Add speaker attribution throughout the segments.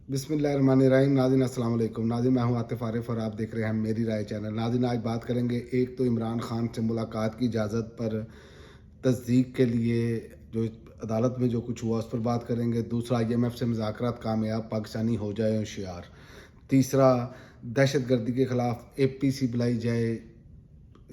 Speaker 1: बिस्मिल्लाहिर्रहमानिर्रहीम। नाज़रीन अस्सलाम वालेकुम। नाज़रीन मैं हूं आतिफ आरिफ और आप देख रहे हैं मेरी राय चैनल। नाज़रीन आज बात करेंगे, एक तो इमरान खान से मुलाकात की इजाज़त पर तस्दीक के लिए जो अदालत में जो कुछ हुआ उस पर बात करेंगे। दूसरा, IMF से मुज़ाकरात कामयाब, पाकिस्तानी हो जाए होशियार। तीसरा, दहशत गर्दी के ख़िलाफ़ APC बुलाई जाए,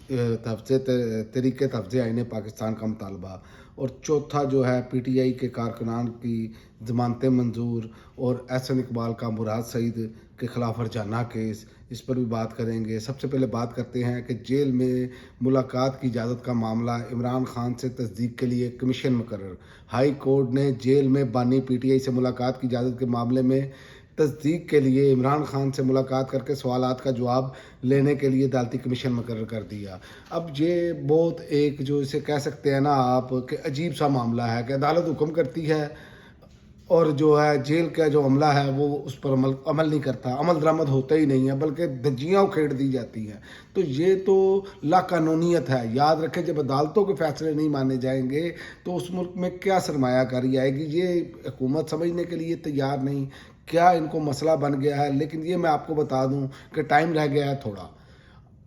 Speaker 1: तरीके तफज़े आईन पाकिस्तान का मुतालबा। और चौथा जो है PTI के कारकुनान की ज़मानतें मंजूर और एहसन इकबाल का मुराद सईद के ख़िलाफ़ हरजाना केस, इस पर भी बात करेंगे। सबसे पहले बात करते हैं कि जेल में मुलाकात की इजाज़त का मामला, इमरान खान से तस्दीक के लिए कमीशन मुकर्रर। हाई कोर्ट ने जेल में बानी PTI से मुलाकात की इजाज़त के मामले में तस्दीक के लिए इमरान खान से मुलाकात करके सवालात का जवाब लेने के लिए अदालती कमीशन मुकर्रर कर दिया। अब ये बहुत एक जो इसे कह सकते हैं ना आप कि अजीब सा मामला है कि अदालत हुक्म करती है और जो है जेल का जो अमला है वो उस पर अमल नहीं करता, अमल दरामद होता ही नहीं है, बल्कि धज्जियाँ उखेड़ दी जाती हैं। तो ये तो लाकानूनीत है। याद रखें, जब अदालतों के फैसले नहीं माने जाएंगे तो उस मुल्क में क्या सरमायाकारी आएगी, ये हुकूमत समझने के लिए तैयार नहीं। क्या इनको मसला बन गया है? लेकिन ये मैं आपको बता दूं कि टाइम रह गया है, थोड़ा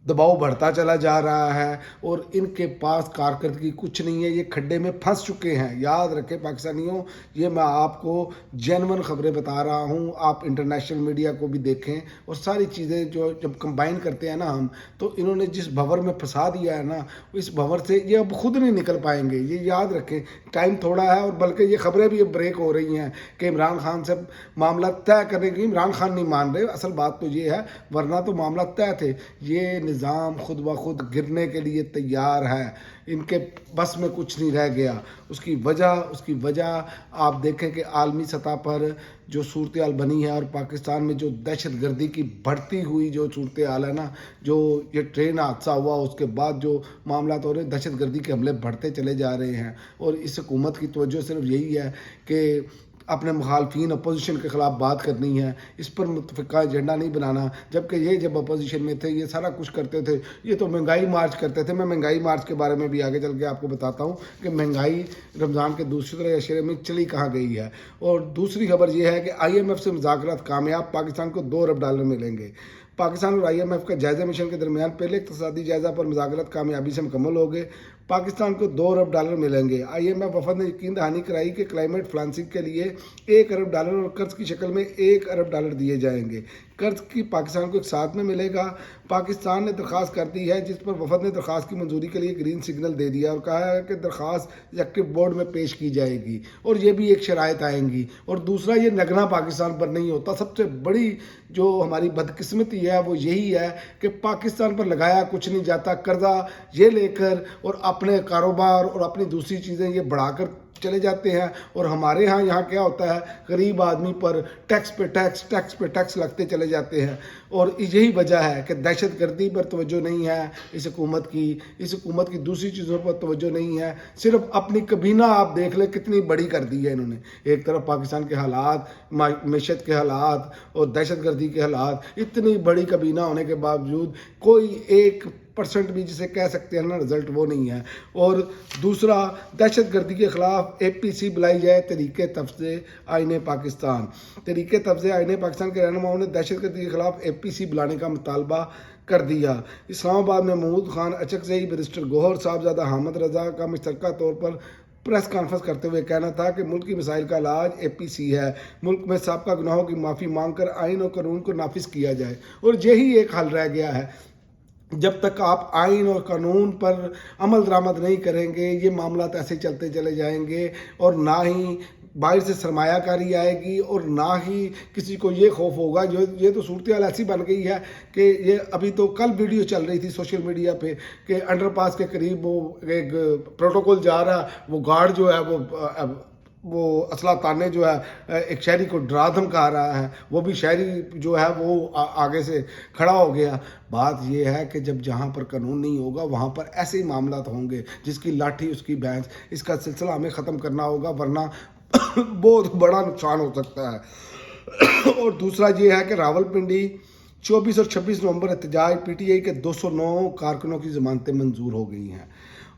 Speaker 1: दबाव बढ़ता चला जा रहा है और इनके पास कारकर्दगी कुछ नहीं है। ये खड्डे में फंस चुके हैं। याद रखें पाकिस्तानियों, ये मैं आपको जेन्युइन खबरें बता रहा हूँ। आप इंटरनेशनल मीडिया को भी देखें और सारी चीज़ें जो जब कंबाइन करते हैं ना हम, तो इन्होंने जिस भंवर में फंसा दिया है ना, इस भंवर से ये अब खुद नहीं निकल पाएंगे। ये याद रखें, टाइम थोड़ा है। और बल्कि ये खबरें भी अब ब्रेक हो रही हैं कि इमरान खान से मामला तय करने की इमरान खान नहीं मान रहे। असल बात तो ये है, वरना तो मामला तय थे। ये निज़ाम खुद ब खुद गिरने के लिए तैयार है। इनके बस में कुछ नहीं रह गया। उसकी वजह आप देखें कि आलमी सतह पर जो सूरत हाल बनी है और पाकिस्तान में जो दहशत गर्दी की बढ़ती हुई जो सूरत हाल है ना, जो ये ट्रेन हादसा हुआ उसके बाद जो मामला हो रहे, दहशत गर्दी के हमले बढ़ते चले जा रहे हैं। और इस हुकूमत की तवज्जो सिर्फ यही है कि अपने मुखालफिन अपोजिशन के ख़िलाफ़ बात करनी है, इस पर मुतफ़िक़ा एजेंडा नहीं बनाना। जबकि ये जब अपोजिशन में थे ये सारा कुछ करते थे, ये तो महंगाई मार्च करते थे। मैं महंगाई मार्च के बारे में भी आगे चल के आपको बताता हूँ कि महंगाई रमज़ान के दूसरे अशरे में चली कहाँ गई है। और दूसरी खबर ये है कि IMF से मुज़ाकरात कामयाब, पाकिस्तान को $2 अरब मिलेंगे। पाकिस्तान और IMF का जायज़ा मिशन के दरमियान पहले इक़्तिसादी जायज़ा पर मुज़ाकरात कामयाबी से मुकम्मल हो गए। पाकिस्तान को $2 अरब मिलेंगे। IMF वफद ने यकीन दहानी कराई कि क्लाइमेट फाइनेंसिंग के लिए $1 अरब और कर्ज की शक्ल में $1 अरब दिए जाएंगे। कर्ज की पाकिस्तान को एक साथ में मिलेगा। पाकिस्तान ने दरख्वास्त कर दी है, जिस पर वफद ने दरख्वास्त की मंजूरी के लिए ग्रीन सिग्नल दे दिया और कहा है कि दरख्वास्त एग्जीक्यूटिव बोर्ड में पेश की जाएगी और ये भी एक शराइत आएंगी। और दूसरा, ये लगना पाकिस्तान पर नहीं होता। सबसे बड़ी जो हमारी बदकिस्मती है वो यही है कि पाकिस्तान पर लगाया कुछ नहीं जाता। कर्जा ये लेकर और अपने कारोबार और अपनी दूसरी चीज़ें ये बढ़ाकर चले जाते हैं। और हमारे यहाँ क्या होता है, गरीब आदमी पर टैक्स पे टैक्स लगते चले जाते हैं। और यही वजह है कि दहशत गर्दी पर तवज्जो नहीं है इस हुकूमत की दूसरी चीज़ों पर तवज्जो नहीं है। सिर्फ अपनी कबीना आप देख लें कितनी बड़ी कर दी है इन्होंने। एक तरफ पाकिस्तान के हालात, मैशत के हालात और दहशत गर्दी के हालात, इतनी बड़ी कबीना होने के बावजूद कोई 1% भी जिसे कह सकते हैं ना रिजल्ट, वो नहीं है। और दूसरा, दहशत गर्दी के ख़िलाफ़ APC बुलाई जाए, तरीके तफज़े आईन पाकिस्तान। तरीके तफज़े आईन पाकिस्तान के रहनुमाओं ने दहशत गर्दी के ख़िलाफ़ APC बुलाने का मुतालबा कर दिया। इस्लामाबाद में महमूद खान अचकज़ई, बैरिस्टर गौहर साहबजादा, हामिद रज़ा का मुश्तरका तौर पर प्रेस कॉन्फ्रेंस करते हुए कहना था कि मुल्क की मसाइल का इलाज APC है। मुल्क में साबका गुनाहों की माफ़ी मांग कर आइन और कानून को नाफिज किया जाए। और यही एक हल रह गया है। जब तक आप आइन और कानून पर अमल दरामद नहीं करेंगे, ये मामला ऐसे चलते चले जाएंगे और ना ही बाहर से सरमायाकारी आएगी और ना ही किसी को ये खौफ होगा। ये तो सूरत हाल ऐसी बन गई है कि ये अभी तो कल वीडियो चल रही थी सोशल मीडिया पे कि अंडरपास के करीब वो एक प्रोटोकॉल जा रहा, वो गार्ड जो है वो असला ताने जो है एक शहरी को डरा धमका रहा है। वो भी शहरी जो है वो आगे से खड़ा हो गया। बात ये है कि जब जहाँ पर कानून नहीं होगा वहाँ पर ऐसे ही मामला होंगे, जिसकी लाठी उसकी भैंस। इसका सिलसिला हमें ख़त्म करना होगा, वरना बहुत बड़ा नुकसान हो सकता है। और दूसरा ये है कि रावलपिंडी 24 और 26 नवंबर एहतजाज, PTI के 209 कारकुनों की ज़मानतें मंजूर हो गई हैं।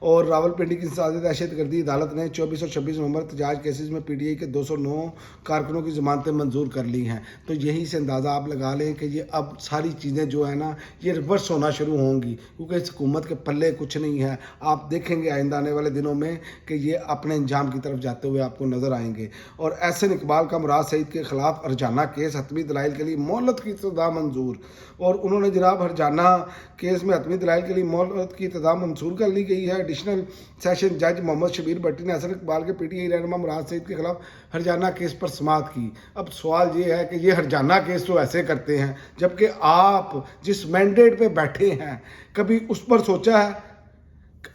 Speaker 1: اور راولپنڈی کی इंसदाद दहशत गर्दी अदालत ने 24 और 26 नवंबर तजाज केसेस में PTI के 209 कारकुनों की ज़मानतें मंजूर कर ली हैं। तो यही से अंदाज़ा आप लगा लें कि ये अब सारी चीज़ें जो है ना ये रिवर्स होना शुरू होंगी, क्योंकि इस हुकूमत के पल्ले कुछ नहीं है। आप देखेंगे आइंदा आने वाले दिनों में कि ये अपने अंजाम की तरफ जाते हुए आपको नज़र आएंगे। और एहसन इकबाल का मुराद सईद के खिलाफ हरजाना केस हतमी दलाइल के लिए मोहलत की इब्तिदा मंजूर, और उन्होंने जनाब हरजाना केस में हतमी दलाइल के लिए मोहलत की इब्तिदा मंजूर कर ली गई है। एडिशनल सेशन जज मोहम्मद शबीर भट्टी ने एहसन इकबाल के PTI रहनुमा मुराद सईद के खिलाफ हरजाना केस पर समाअत की। अब सवाल ये है कि ये हरजाना केस तो ऐसे करते हैं, जबकि आप जिस मैंडेट पे बैठे हैं कभी उस पर सोचा है?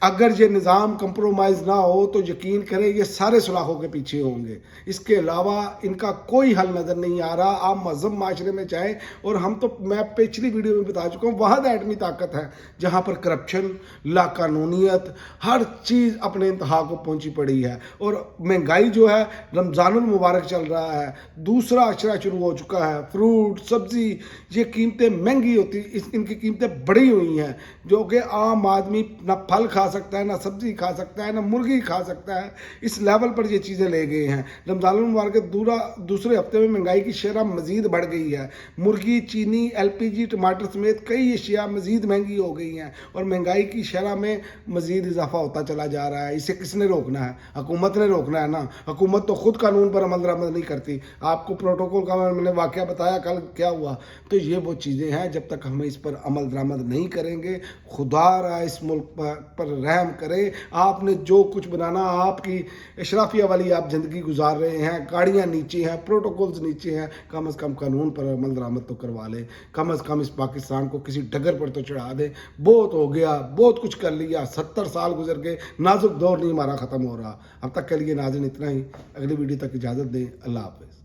Speaker 1: अगर ये निज़ाम कंप्रोमाइज़ ना हो तो यकीन करें ये सारे सुलाखों के पीछे होंगे। इसके अलावा इनका कोई हल नज़र नहीं आ रहा। आप मज़हब माशरे में चाहें, और हम तो मैं पिछली वीडियो में बता चुका हूँ, वहाँ एटमी ताकत है जहाँ पर करप्शन, लाकानूनियत, हर चीज़ अपने इंतहा को पहुँची पड़ी है। और महंगाई जो है, रमज़ानुल मुबारक चल रहा है, दूसरा अशरा शुरू हो चुका है, फ्रूट सब्ज़ी ये कीमतें महंगी होती, इनकी कीमतें बढ़ी हुई हैं, जो कि आम आदमी ना फल खा सकता है, ना सब्जी खा सकता है, ना मुर्गी खा सकता है। इस लेवल पर ये चीज़ें ले गए हैं। रमज़ानुल मुबारक के दूसरे हफ्ते में महंगाई की शरह मज़ीद बढ़ गई है। मुर्गी, चीनी, LPG, टमाटर समेत कई अशिया मज़ीद महंगी हो गई हैं, और महंगाई की शरह में मज़ीद इजाफा होता चला जा रहा है। इसे किसने रोकना है? हुकूमत ने रोकना है ना। हुकूमत तो खुद कानून पर अमल दरामद नहीं करती। आपको प्रोटोकॉल का मैंने वाक़या बताया कल क्या हुआ। तो ये वो चीज़ें हैं, जब तक हम इस पर अमल दरामद नहीं करेंगे, खुदा रहा इस मुल्क पर रहम करे। आपने जो कुछ बनाना, आपकी अशराफिया वाली आप ज़िंदगी गुजार रहे हैं, गाड़ियाँ नीचे हैं, प्रोटोकॉल्स नीचे हैं, कम अज़ कम कानून पर अमल दरामद तो करवा लें। कम अज़ कम इस पाकिस्तान को किसी डगर पर तो चढ़ा दें। बहुत हो गया, बहुत कुछ कर लिया, 70 साल गुजर गए, नाजुक दौर नहीं हमारा ख़त्म हो रहा। अब तक के लिए नाज़रीन इतना ही। अगली वीडियो तक इजाज़त दें। अल्लाह हाफ़िज़।